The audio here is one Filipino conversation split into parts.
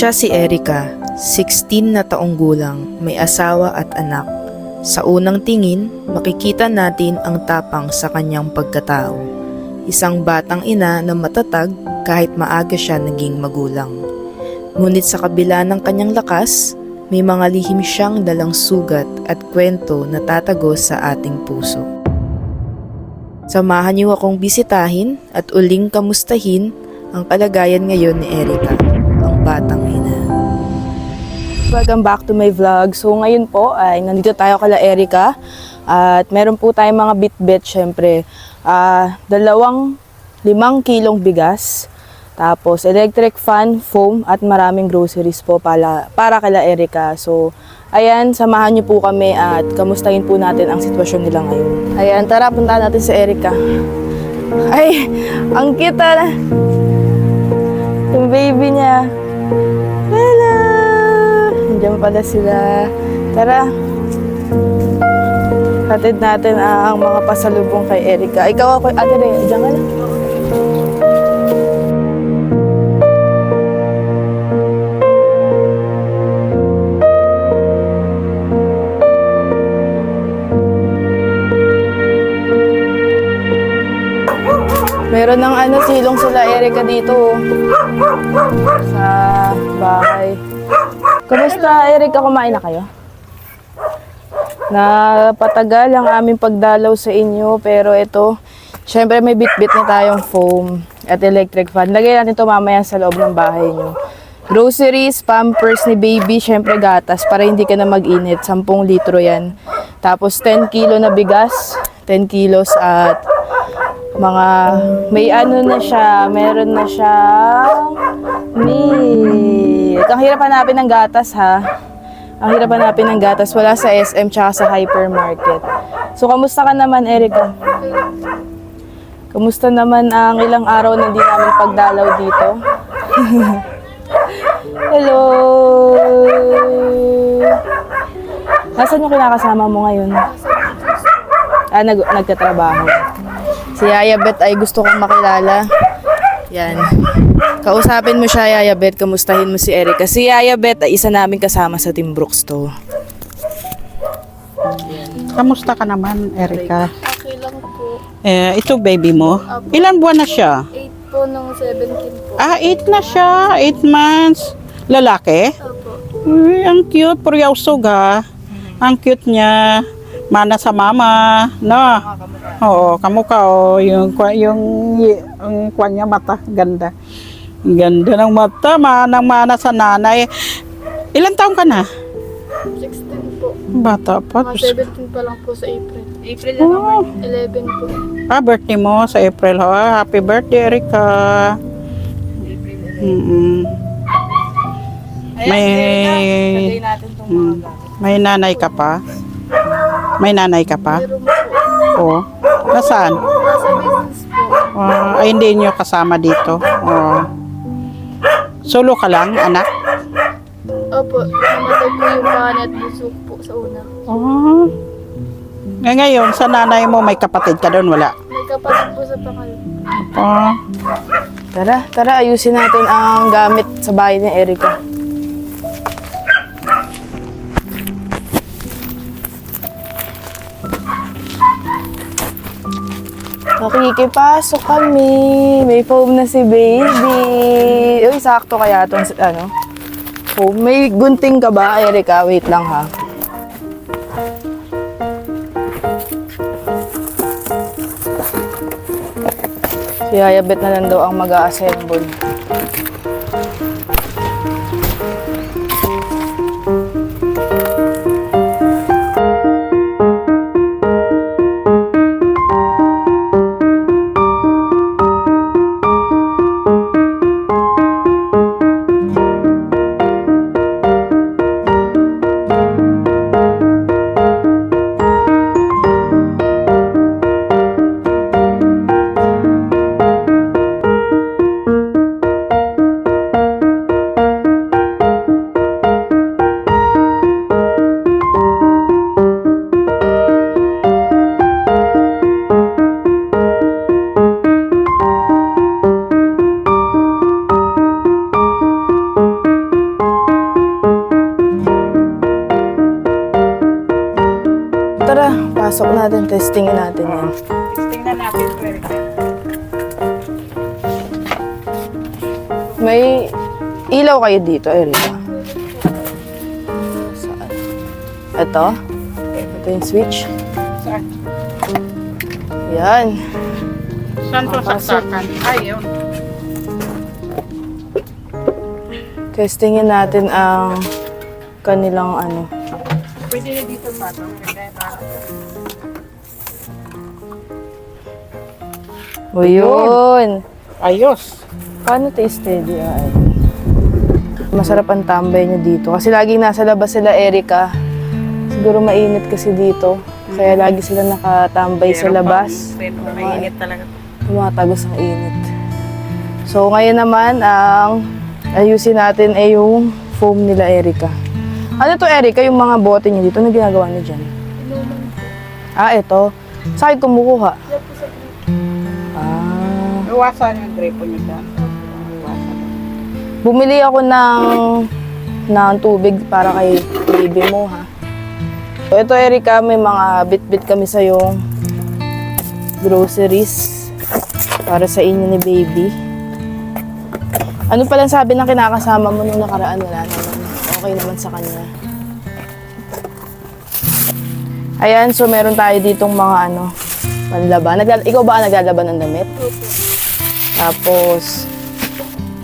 Siya si Erica, 16 na taong gulang, may asawa at anak. Sa unang tingin, makikita natin ang tapang sa kanyang pagkatao. Isang batang ina na matatag kahit maaga siya naging magulang. Ngunit sa kabila ng kanyang lakas, may mga lihim siyang dalang sugat at kwento na tatago sa ating puso. Samahan niyo akong bisitahin at uling kamustahin ang kalagayan ngayon ni Erica, ang batang ina. Welcome back to my vlog. So ngayon po ay nandito tayo kala Erica at meron po tayong mga bit-bit syempre. 5 kilong bigas, tapos electric fan, foam at maraming groceries po para kala Erica. So ayan, samahan niyo po kami at kamustahin po natin ang sitwasyon nila ngayon. Ayan, tara punta natin sa Erica. Ay, ang cute na. Yung baby niya. Hello! Nandiyan pala sila. Tara. Hatid natin ang mga pasalubong kay Erica. Ikaw ako, Adere, diyan ka lang. Meron ng silong sila Erica dito sa bahay. Kamusta Erica, kumain na kayo? Napatagal ang aming pagdalaw sa inyo, pero ito, syempre may bit-bit na tayong foam at electric fan. Lagay natin ito mamaya sa loob ng bahay nyo. Groceries, pampers ni baby, syempre gatas para hindi ka na mag-init. 10 litro yan. Tapos 10 kilo na bigas, 10 kilos at mga, may na siya, meron na siyang milk. Ang hirap hanapin ng gatas ha. Ang hirap hanapin ng gatas, wala sa SM tsaka sa hypermarket. So, kamusta ka naman, Erica? Kamusta naman ang ilang araw na hindi namin pagdalaw dito? Hello! Nasaan yung kinakasama mo ngayon? Nagtatrabaho. Si Yaya Beth ay gusto kong makilala. Yan. Kausapin mo siya, Yaya Beth. Kamustahin mo si Erica. Si Yaya Beth ay isa namin kasama sa Team Brooks to. Kamusta ka naman, Erica? Okay lang po. Ito baby mo? Apo. Ilan buwan na siya? 8 po nung 17 po. 8 na siya. 8 months. Lalaki? Opo. Uy, ang cute. Puryawsog ha. Ang cute niya. Mana sa mama. No? Oo, kamukha o. Yung kwan niya mata. Ganda. Ganda ng mata. Mana sa nanay. Ilan taong ka na? 16 po. Bata pa. Mga 17 pa lang po sa April. April Oh. 11 po. Birthday mo sa April. Happy birthday, Erica. Lagay natin itong mga gatas. May nanay ka pa? May nanay ka pa? Meron po. Oo. Nasaan? Nasa business po. Ay, hindi nyo kasama dito. Oo. Solo ka lang, anak? Opo. Namatay po yung panganay at bunso po sa una. Oo. Ngayon, sa nanay mo, may kapatid ka doon, wala? May kapatid po sa pangalawa. Oo. Tara, ayusin natin ang gamit sa bahay ni Erica. Makikipasok kami. May foam na si baby. Uy, sakto kaya itong foam. May gunting ka ba, Erica? Wait lang ha. Si Yaya Beth na lang daw ang mag-a-assemble. tara. Pasok natin. Testingin natin yan. Tingnan natin, Erika. May ilaw kayo dito, Erika. Saan? Ito? Ito yung switch. Saan? Yan. Saan to saksakan? Ay, yun. Testingin natin ang kanilang ano. Pwede na dito pa. O yun. Ayos. Paano tayo steady ay? Masarap ang tambay niyo dito. Kasi laging nasa labas sila, Erika. Siguro mainit kasi dito. Kaya lagi sila nakatambay sa labas. Mainit talaga. Tumatagos ang init. So ngayon naman, ang ayusin natin ay yung foam nila, Erika. Ano to, Erika? Yung mga bote niyo dito, ano ginagawa niyo dyan? Inuman po. Ah, ito. Saan kumukuha? Diyan po sa group. Ah. Iwasan yung gripo niyo dyan. Iwasan. Bumili ako ng tubig para kay baby mo, ha? So, ito, Erika, may mga bit-bit kami sa yung groceries para sa inyo ni baby. Ano palang sabi ng kinakasama mo nung nakaraan? Wala naman. Okay naman sa kanya. Ayan, so meron tayo ditong mga ano, panlaban. Ikaw ba naglalaban ng damit? Opo. Tapos,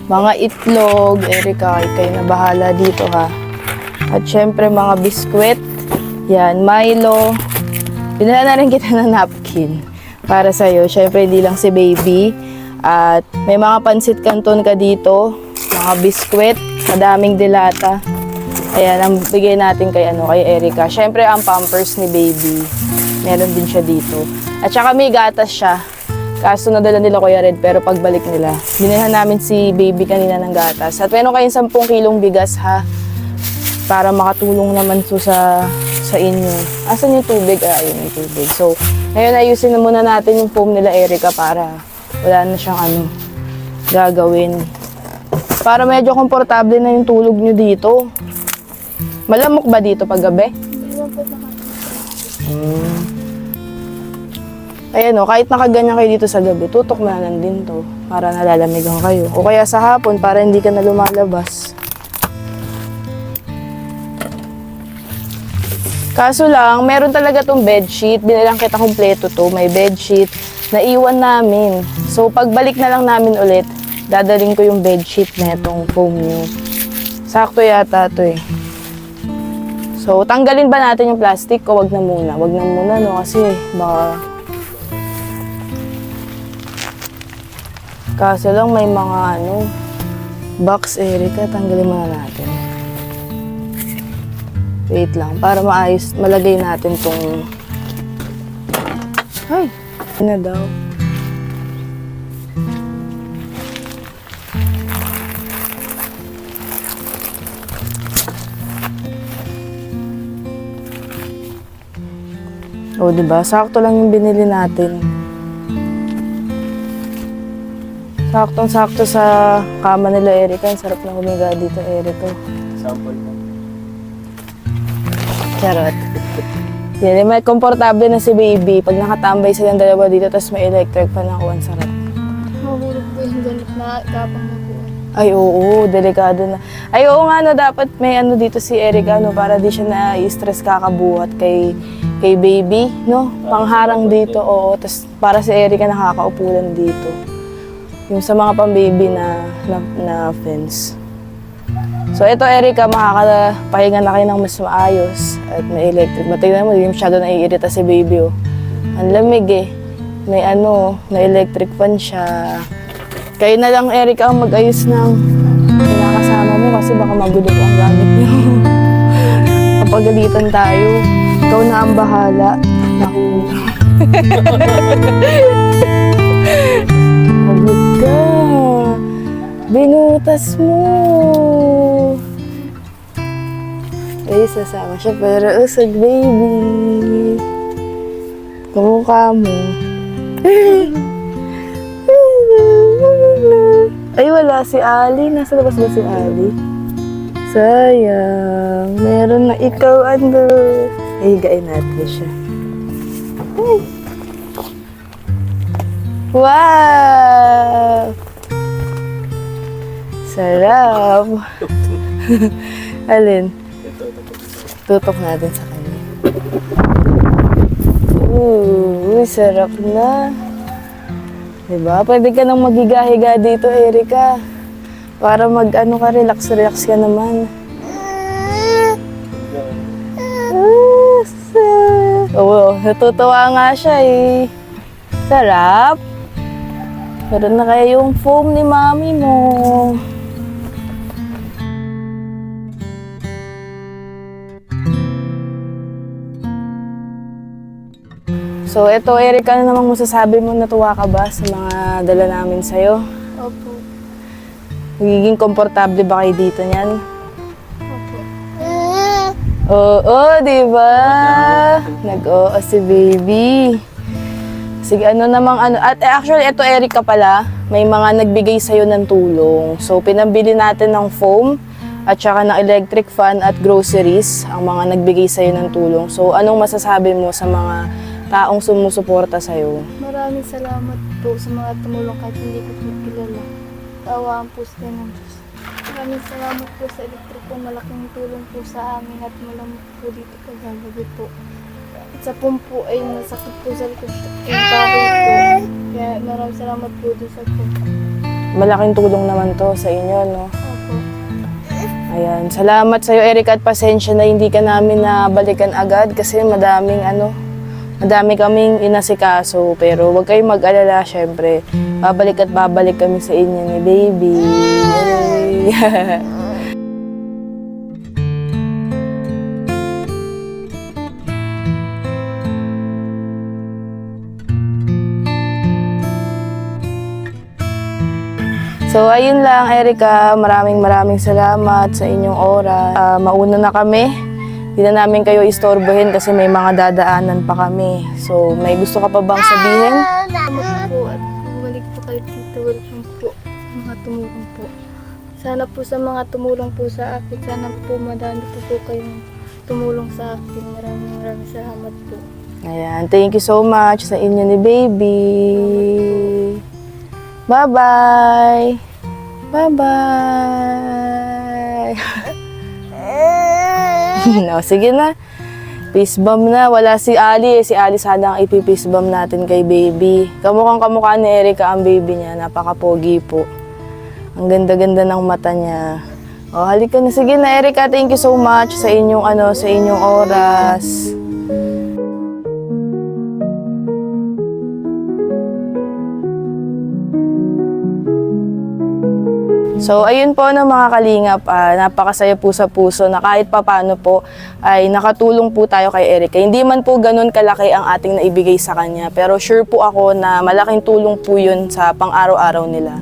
mga itlog, Erika, kayo na bahala dito, ha. At syempre, mga biskwit. Yan, Milo. Pinala na rin kita ng napkin para sa'yo. Syempre, hindi lang si baby. At may mga pansit canton ka dito, mga biskwit, madaming dilata. Ayan, ang bigay natin kay Erika. Syempre, ang pampers ni baby. Meron din siya dito. At saka may gatas siya. Kaso nadala nila Kuya Red, pero pagbalik nila, binilhan namin si baby kanina ng gatas. At meron kayong 10 kilong bigas, ha? Para makatulong naman to sa inyo. Asan yung tubig? Ayun yung tubig. So, ngayon ayusin na muna natin yung foam nila, Erika, para wala na siyang gagawin. Para medyo komportable na yung tulog nyo dito. Malamok ba dito pag gabi? Hindi naman po nakakita. Ayan o, kahit nakaganyan kayo dito sa gabi, tutok mo na lang din to para nalalamigan kayo. O kaya sa hapon para hindi ka na lumalabas. Kaso lang, meron talaga tong bedsheet. Binilang kita kumpleto to. May bedsheet. Naiwan namin. So, pagbalik na lang namin ulit, dadaling ko yung bedsheet na itong foam nyo. Sakto yata to eh. So, tanggalin ba natin yung plastic o wag na muna? Wag na muna, no? Kasi baka... Kaso lang may mga box, Erika. Tanggalin muna natin. Wait lang, para maayos, malagay natin tong... Ay, na daw. O, diba? Sakto lang yung binili natin. Saktong-sakto sa kama nila, Erika. Ang sarap na humiga dito, Erika. Sample mo. Charot. Yan, may komportable na si baby. Pag nakatambay silang dalawa dito, tapos may electric fan ako, ang sarap. Mahulog po yung ganit na kapang na po. Ay, oo, delikado na. Ay, oo nga, dapat may dito si Erika, para di siya na-stress kakabuhat kay baby, no? Pangharang dito, oo. Tapos para si Erika nakakaupo lang dito. Yung sa mga pang-baby na fence. So, ito, Erika, makakapahinga na kayo ng mas maayos at may electric. Matignan mo, hindi masyado naiirita si baby, oh. Ang lamig, eh. May may electric fan siya. Kayo na lang, Erika, ang mag-ayos ng kinakasama mo kasi baka magulo ang gamit niyo. Kapagalitan tayo, ikaw na ang bahala. Nahulog. Pagod ka. Binutas mo. Ay, sasama siya pero usag, baby. Kamukha mo. Ay, wala si Ali. Nasa labas ba si Ali? Sayang. Meron na ikaw, Ay, higain natin siya. Wow! Sarap! Alin? Tutok natin sa kanya. Uy, sarap na. Diba? Pwede ka nang magiga-higa dito, Erica. Para mag-ano ka, relax ka naman. Oo, natutuwa nga siya eh. Sarap. Meron na kaya yung foam ni mami mo. So, eto, Erica, ano namang masasabi mo, natuwa ka ba sa mga dala namin sa'yo? Opo. Magiging komportable ba kayo dito niyan? Opo. Oo, di ba? Nag-oo si baby. Sige, ano namang ano. At actually, eto, Erica pala, may mga nagbigay sa'yo ng tulong. So, pinambili natin ng foam at saka ng electric fan at groceries ang mga nagbigay sa'yo ng tulong. So, anong masasabi mo sa mga taong sumusuporta sa'yo? Maraming salamat po sa mga tumulong kahit hindi ko po kilala. Kaawaan po sa ng Diyos. Maraming salamat po sa elektriko. Malaking tulong po sa amin at malamot po dito kagagabi po. At sa pumpo ay nasakit po sa likod yung tawag po. Kaya maraming salamat po doon sa pumpo. Malaking tulong naman to sa inyo, no? Opo. Ayan. Salamat sa'yo, Erica, at pasensya na hindi ka namin nabalikan agad kasi madami kaming inasikaso, pero huwag kayong mag-alala, syempre. Babalik at babalik kami sa inyo ni baby. Yay! So, ayun lang, Erica. Maraming salamat sa inyong oras. Mauna na kami. Hindi na namin kayo istorbohin kasi may mga dadaanan pa kami. So, may gusto ka pa bang sabihin? Salamat po at bumalik po kayo dito. Welcome po sa mga tumulong po. Sana po sa mga tumulong po sa akin. Sana po madami po kayong tumulong sa akin. Maraming salamat po. Ayan, thank you so much sa inyo ni baby. Bye-bye! Bye-bye! No, sige na. Peace bomb na. Wala si Ali. Si Ali sana ang ipi-peace bomb natin kay baby. Kamukhang kamukha ni Erica ang baby niya. Napaka-pogi po. Ang ganda-ganda ng mata niya. Oh, halika na. Sige na, Erica. Thank you so much sa inyong sa inyong oras. So, ayun po ng mga kalingap, napakasaya po sa puso na kahit papano po ay nakatulong po tayo kay Erica. Hindi man po ganun kalaki ang ating naibigay sa kanya, pero sure po ako na malaking tulong po yun sa pang-araw-araw nila.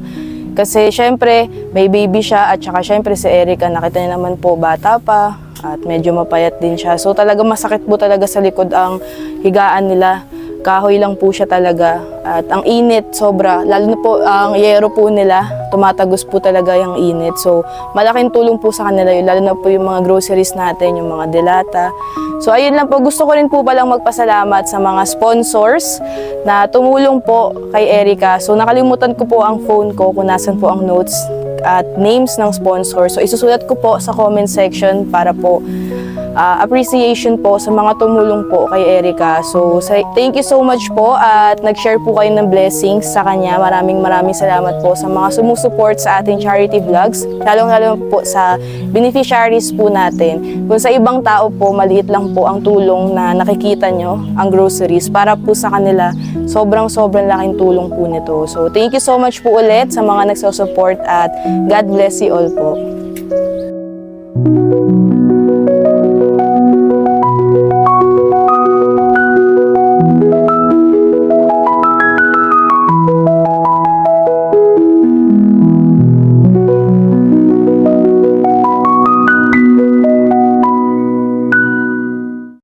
Kasi syempre, may baby siya at saka syempre si Erica, nakita niya naman po bata pa at medyo mapayat din siya. So talaga masakit po talaga sa likod ang higaan nila. Kahoy lang po siya talaga at ang init sobra, lalo na po ang yero po nila, tumatagos po talaga yung init. So malaking tulong po sa kanila yun, lalo na po yung mga groceries natin, yung mga delata. So ayun lang po, gusto ko rin po palang magpasalamat sa mga sponsors na tumulong po kay Erica. So nakalimutan ko po ang phone ko kung nasan po ang notes at names ng sponsors. So isusulat ko po sa comment section para po appreciation po sa mga tumulong po kay Erica. So, thank you so much po at nag-share po kayo ng blessings sa kanya. Maraming salamat po sa mga sumusuport sa ating charity vlogs, lalong-lalo po sa beneficiaries po natin. Kung sa ibang tao po, maliit lang po ang tulong na nakikita nyo, ang groceries, para po sa kanila, sobrang laking tulong po nito. So, thank you so much po ulit sa mga nagsusupport at God bless you all po.